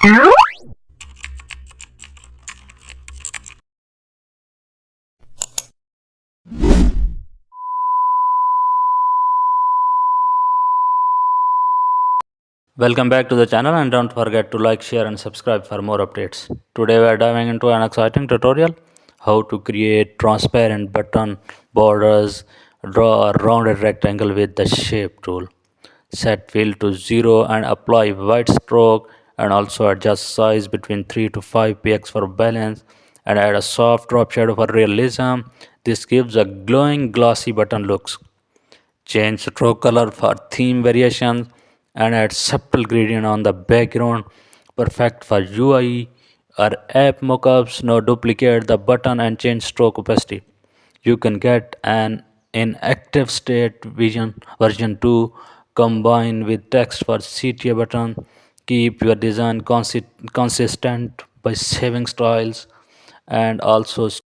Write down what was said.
Welcome back to the channel, and don't forget to like, share and subscribe for more updates. Today we are diving into an exciting tutorial: how to create transparent button borders. Draw a rounded rectangle with the shape tool. Set fill to 0 and apply white stroke, and also adjust size between 3 to 5 px for balance, and add a soft drop shadow for realism. This gives a glowing glossy button looks. Change stroke color for theme variations and add subtle gradient on the background. Perfect for UI or app mockups. Now duplicate the button and change stroke opacity. You can get an inactive state version 2 combined with text for CTA button. Keep your design consistent by saving styles and also